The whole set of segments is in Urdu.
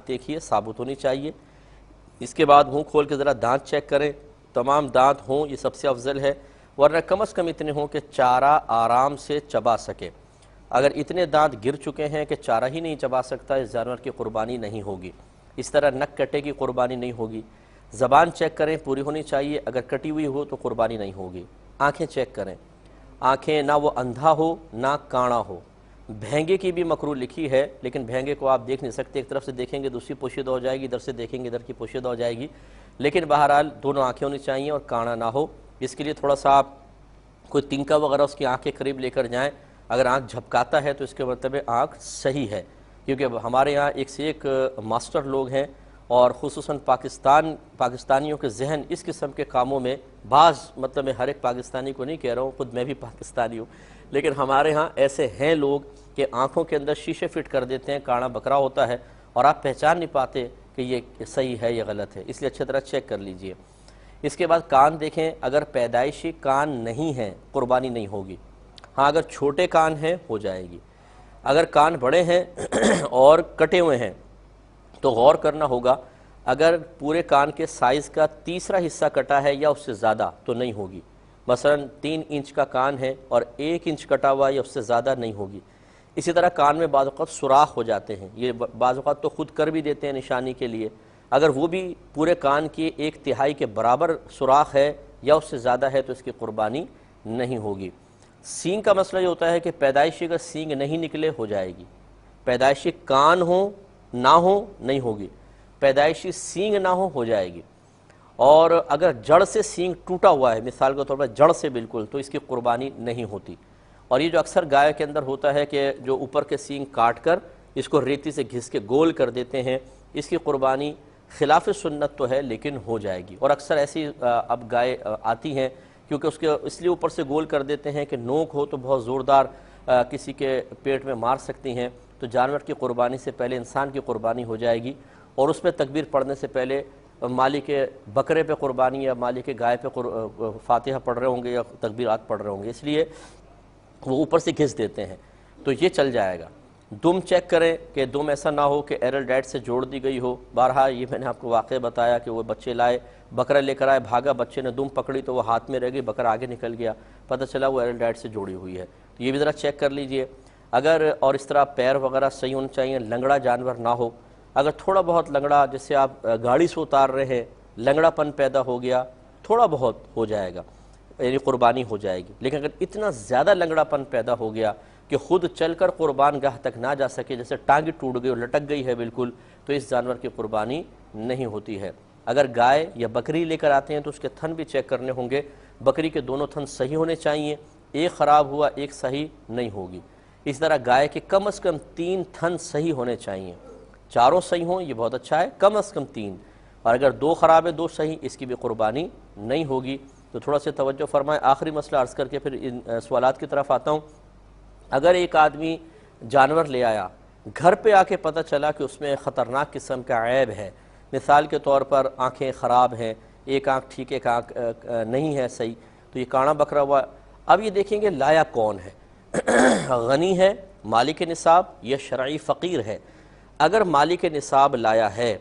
ناک دیکھیے ثابت ہونی چاہیے. اس کے بعد منہ کھول کے ذرا دانت چیک کریں, تمام دانت ہوں یہ سب سے افضل ہے, ورنہ کم از کم اتنے ہوں کہ چارہ آرام سے چبا سکے. اگر اتنے دانت گر چکے ہیں کہ چارہ ہی نہیں چبا سکتا, اس جانور کی قربانی نہیں ہوگی. اس طرح نک کٹے کی قربانی نہیں ہوگی. زبان چیک کریں پوری ہونی چاہیے, اگر کٹی ہوئی ہو تو قربانی نہیں ہوگی. آنکھیں چیک کریں, آنکھیں نہ وہ اندھا ہو نہ کانا ہو. بھینگے کی بھی مکروہ لکھی ہے, لیکن بھینگے کو آپ دیکھ نہیں سکتے, ایک طرف سے دیکھیں گے دوسری پوشیدہ ہو جائے گی, ادھر سے دیکھیں گے ادھر کی پوشیدہ ہو جائے گی. لیکن بہرحال دونوں آنکھیں ہونی چاہیے اور کانا نہ ہو. اس کے لیے تھوڑا سا آپ کوئی تنکا وغیرہ اس کی آنکھ کے قریب لے کر جائیں. اگر آنکھ جھپکاتا ہے تو اس کے مطلب آنکھ صحیح ہے, کیونکہ ہمارے یہاں ایک سے ایک ماسٹر لوگ ہیں, اور خصوصاً پاکستانیوں کے ذہن اس قسم کے کاموں میں بعض, مطلب میں ہر ایک پاکستانی کو نہیں کہہ رہا ہوں, خود میں بھی پاکستانی ہوں, لیکن ہمارے ہاں ایسے ہیں لوگ کہ آنکھوں کے اندر شیشے فٹ کر دیتے ہیں, کانا بکرا ہوتا ہے اور آپ پہچان نہیں پاتے کہ یہ صحیح ہے یا غلط ہے. اس لیے اچھی طرح چیک کر لیجئے. اس کے بعد کان دیکھیں, اگر پیدائشی کان نہیں ہیں قربانی نہیں ہوگی. ہاں اگر چھوٹے کان ہیں ہو جائے گی. اگر کان بڑے ہیں اور کٹے ہوئے ہیں تو غور کرنا ہوگا, اگر پورے کان کے سائز کا تیسرا حصہ کٹا ہے یا اس سے زیادہ تو نہیں ہوگی. مثلا 3 انچ کا کان ہے اور 1 انچ کٹا ہوا یا اس سے زیادہ نہیں ہوگی. اسی طرح کان میں بعض اوقات سوراخ ہو جاتے ہیں, یہ بعض اوقات تو خود کر بھی دیتے ہیں نشانی کے لیے. اگر وہ بھی پورے کان کی 1/3 کے برابر سوراخ ہے یا اس سے زیادہ ہے تو اس کی قربانی نہیں ہوگی. سینگ کا مسئلہ یہ ہوتا ہے کہ پیدائشی کا سینگ نہیں نکلے ہو جائے گی, پیدائشی کان ہو نہ ہو نہیں ہوگی, پیدائشی سینگ نہ ہو جائے گی. اور اگر جڑ سے سینگ ٹوٹا ہوا ہے, مثال کے طور پر جڑ سے بالکل, تو اس کی قربانی نہیں ہوتی. اور یہ جو اکثر گائے کے اندر ہوتا ہے کہ جو اوپر کے سینگ کاٹ کر اس کو ریتی سے گھس کے گول کر دیتے ہیں, اس کی قربانی خلاف سنت تو ہے لیکن ہو جائے گی. اور اکثر ایسی اب گائے آتی ہیں کیونکہ اس لیے اوپر سے گول کر دیتے ہیں کہ نوک ہو تو بہت زوردار کسی کے پیٹ میں مار سکتی ہیں, تو جانور کی قربانی سے پہلے انسان کی قربانی ہو جائے گی. اور اس پہ تکبیر پڑھنے سے پہلے مالک بکرے پہ قربانی یا مالک گائے پہ فاتحہ پڑھ رہے ہوں گے یا تکبیرات پڑھ رہے ہوں گے, اس لیے وہ اوپر سے گھس دیتے ہیں, تو یہ چل جائے گا. دم چیک کریں کہ دم ایسا نہ ہو کہ ایرل ڈیٹ سے جوڑ دی گئی ہو. بارہا یہ میں نے آپ کو واقعہ بتایا کہ وہ بچے لائے, بکرا لے کر آئے, بھاگا, بچے نے دم پکڑی تو وہ ہاتھ میں رہ گئی, بکرا آگے نکل گیا, پتہ چلا وہ ایرل ڈیٹ سے جوڑی ہوئی ہے. تو یہ بھی ذرا چیک کر لیجئے. اگر اور اس طرح پیر وغیرہ صحیح ہونے چاہیے, لنگڑا جانور نہ ہو. اگر تھوڑا بہت لنگڑا, جیسے آپ گاڑی سے اتار رہے ہیں, لنگڑا پن پیدا ہو گیا, تھوڑا بہت ہو جائے گا, یعنی قربانی ہو جائے گی. لیکن اگر اتنا زیادہ لنگڑا پن پیدا ہو گیا کہ خود چل کر قربان گاہ تک نہ جا سکے, جیسے ٹانگیں ٹوٹ گئی اور لٹک گئی ہے بالکل, تو اس جانور کی قربانی نہیں ہوتی ہے. اگر گائے یا بکری لے کر آتے ہیں تو اس کے تھن بھی چیک کرنے ہوں گے. بکری کے دونوں تھن صحیح ہونے چاہیے, ایک خراب ہوا ایک صحیح نہیں ہوگی. اس طرح گائے کے کم از کم 3 تھن صحیح ہونے چاہیے, 4 صحیح ہوں یہ بہت اچھا ہے, کم از کم 3. اور اگر 2 خراب ہے 2 صحیح, اس کی بھی قربانی نہیں ہوگی. تو تھوڑا سا توجہ فرمائیں. آخری مسئلہ عرض کر کے پھر ان سوالات کی طرف آتا ہوں. اگر ایک آدمی جانور لے آیا, گھر پہ آ کے پتہ چلا کہ اس میں خطرناک قسم کا عیب ہے, مثال کے طور پر آنکھیں خراب ہیں, ایک آنکھ ٹھیک ایک آنکھ نہیں ہے صحیح, تو یہ کانا بکرا ہوا. اب یہ دیکھیں گے لایا کون ہے, غنی ہے مالک نصاب یا شرعی فقیر ہے. اگر مالک نصاب لایا ہے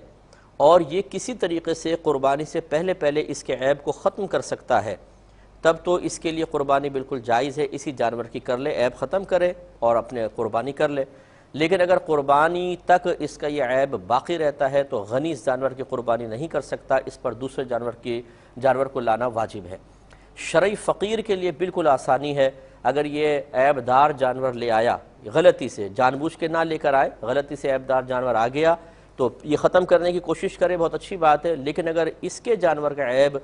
اور یہ کسی طریقے سے قربانی سے پہلے اس کے عیب کو ختم کر سکتا ہے, تب تو اس کے لیے قربانی بالکل جائز ہے, اسی جانور کی کر لے, عیب ختم کرے اور اپنے قربانی کر لے. لیکن اگر قربانی تک اس کا یہ عیب باقی رہتا ہے تو غنی اس جانور کی قربانی نہیں کر سکتا, اس پر دوسرے جانور کو لانا واجب ہے. شرعی فقیر کے لیے بالکل آسانی ہے. اگر یہ عیب دار جانور لے آیا غلطی سے, جان بوجھ کے نہ لے کر آئے, غلطی سے عیب دار جانور آ گیا تو یہ ختم کرنے کی کوشش کرے, بہت اچھی بات ہے. لیکن اگر اس کے جانور کا عیب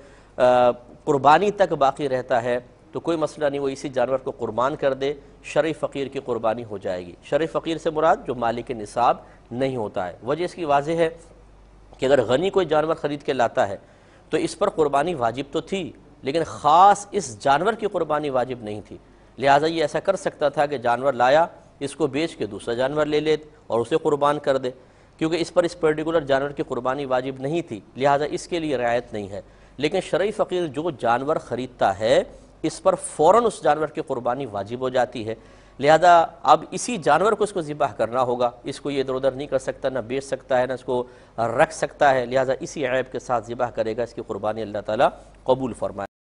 قربانی تک باقی رہتا ہے تو کوئی مسئلہ نہیں, وہ اسی جانور کو قربان کر دے, شرعی فقیر کی قربانی ہو جائے گی. شرعی فقیر سے مراد جو مالک نصاب نہیں ہوتا ہے. وجہ اس کی واضح ہے کہ اگر غنی کوئی جانور خرید کے لاتا ہے تو اس پر قربانی واجب تو تھی, لیکن خاص اس جانور کی قربانی واجب نہیں تھی. لہٰذا یہ ایسا کر سکتا تھا کہ جانور لایا, اس کو بیچ کے دوسرا جانور لے لے اور اسے قربان کر دے, کیونکہ اس پر اس پرٹیکولر جانور کی قربانی واجب نہیں تھی, لہٰذا اس کے لیے رعایت نہیں ہے. لیکن شرعی فقیر جو جانور خریدتا ہے اس پر فوراً اس جانور کی قربانی واجب ہو جاتی ہے. لہذا اب اسی جانور کو اس کو ذبح کرنا ہوگا، اس کو یہ ادھر ادھر نہیں کر سکتا، نہ بیچ سکتا ہے، نہ اس کو رکھ سکتا ہے، لہذا اسی عیب کے ساتھ ذبح کرے گا، اس کی قربانی اللہ تعالیٰ قبول فرمائے۔